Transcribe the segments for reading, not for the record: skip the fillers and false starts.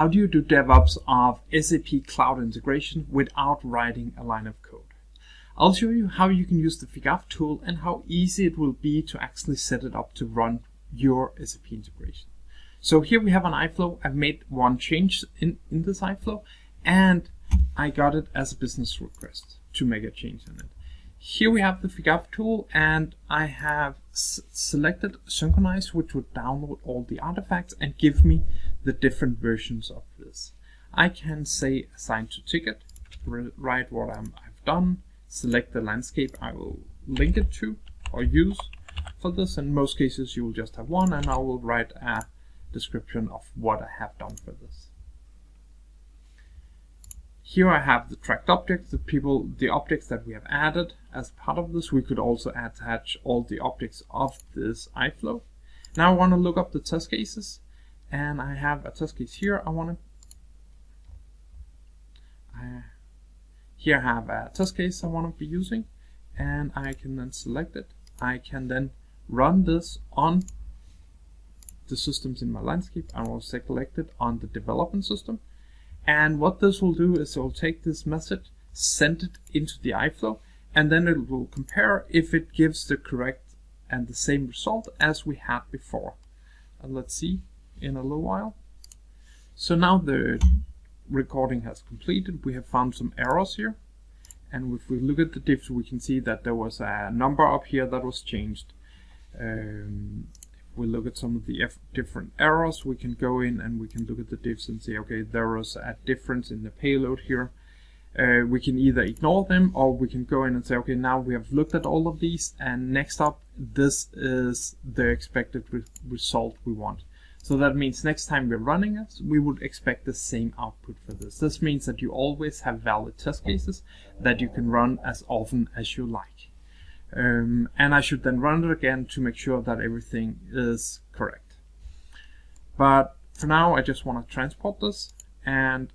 how do you do DevOps of SAP Cloud integration without writing a line of code? I'll show you how you can use the FigAF tool and how easy it will be to actually set it up to run your SAP integration. So here we have an iFlow. I've made one change in this iFlow, and I got it as a business request to make a change in it. Here we have the FigAF tool, and I have selected Synchronize, which would download all the artifacts and give me the different versions of this. I can say assign to ticket, write what I've done, select the landscape I will link it to or use for this. In most cases you will just have one, and I will write a description of what I have done for this. Here I have the tracked objects, the objects that we have added as part of this. We could also attach all the objects of this iFlow. Now I want to look up the test cases, and I have a test case here. Here I have a test case I want to be using, and I can then select it. I can then run this on the systems in my landscape. I will select it on the development system. And what this will do is it will take this message, send it into the iFlow, and then it will compare if it gives the correct and the same result as we had before. And let's see in a little while. So now the recording has completed. We have found some errors here. And if we look at the diffs, we can see that there was a number up here that was changed. If we look at some of the different errors, we can go in and we can look at the diffs and say, okay, there was a difference in the payload here. We can either ignore them, or we can go in and say, okay, now we have looked at all of these, and next up, this is the expected result we want. So that means next time we're running it, we would expect the same output for this. This means that you always have valid test cases that you can run as often as you like. And I should then run it again to make sure that everything is correct. But for now, I just want to transport this, and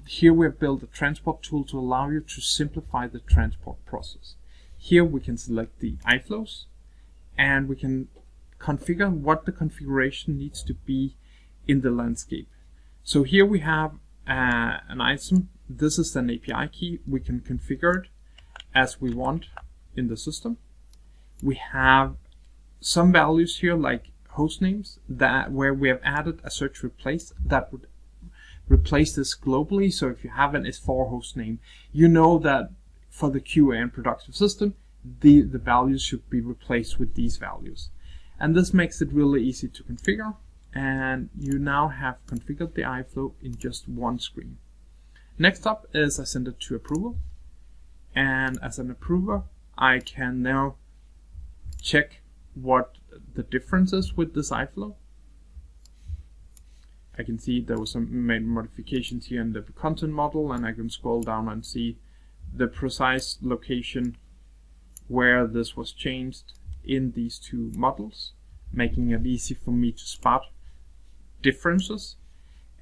here we have built a transport tool to allow you to simplify the transport process. Here we can select the iFlows, and we can configure what the configuration needs to be in the landscape. So here we have an item. This is an API key. We can configure it as we want in the system. We have some values here like host names where we have added a search replace that would replace this globally. So if you have an S4 host name, you know that for the QA and production system, the values should be replaced with these values. And this makes it really easy to configure, and you now have configured the iFlow in just one screen. Next up is I send it to approval, and as an approver I can now check what the difference is with this iFlow. I can see there was some made modifications here in the content model, and I can scroll down and see the precise location where this was changed in these two models, making it easy for me to spot differences.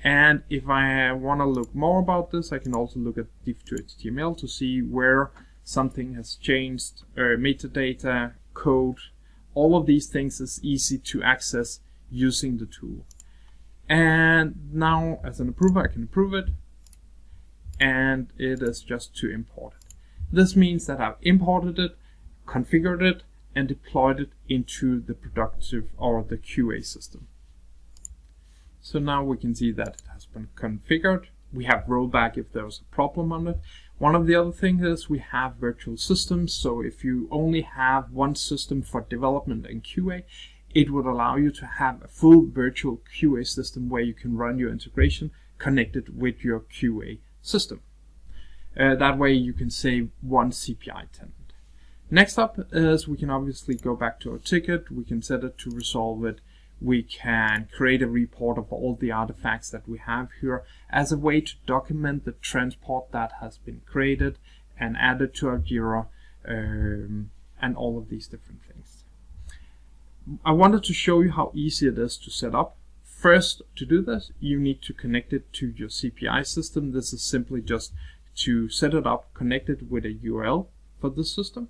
And if I want to look more about this, I can also look at div2html to see where something has changed, metadata, code. All of these things is easy to access using the tool. And now as an approver, I can approve it, and it is just to import it. This means that I've imported it, configured it, and deployed it into the productive or the QA system. So now we can see that it has been configured. We have rollback if there's a problem on it. One of the other things is we have virtual systems. So if you only have one system for development and QA, it would allow you to have a full virtual QA system where you can run your integration connected with your QA system. That way you can save one CPI tenant. Next up is we can obviously go back to our ticket. We can set it to resolve it. We can create a report of all the artifacts that we have here as a way to document the transport that has been created and added to our Jira, and all of these different things. I wanted to show you how easy it is to set up. First, to do this, you need to connect it to your CPI system. This is simply just to set it up, connect it with a URL for this system.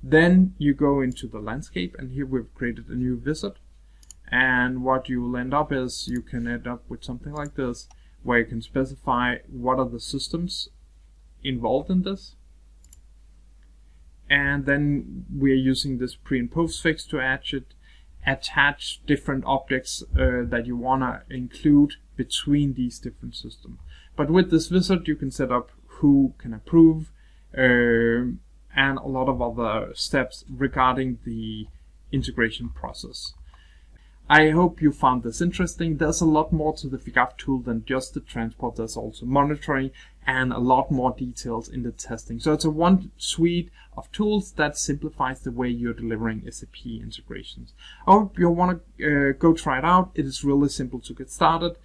Then you go into the landscape, and here we've created a new visit, And what you will end up is you can end up with something like this, where you can specify what are the systems involved in this. And then we're using this pre and postfix to attach different objects that you want to include between these different systems. But with this wizard, you can set up who can approve and a lot of other steps regarding the integration process. I hope you found this interesting. There's a lot more to the FIGAF tool than just the transport. There's also monitoring and a lot more details in the testing. So it's a one suite of tools that simplifies the way you're delivering SAP integrations. I hope you want to go try it out. It is really simple to get started.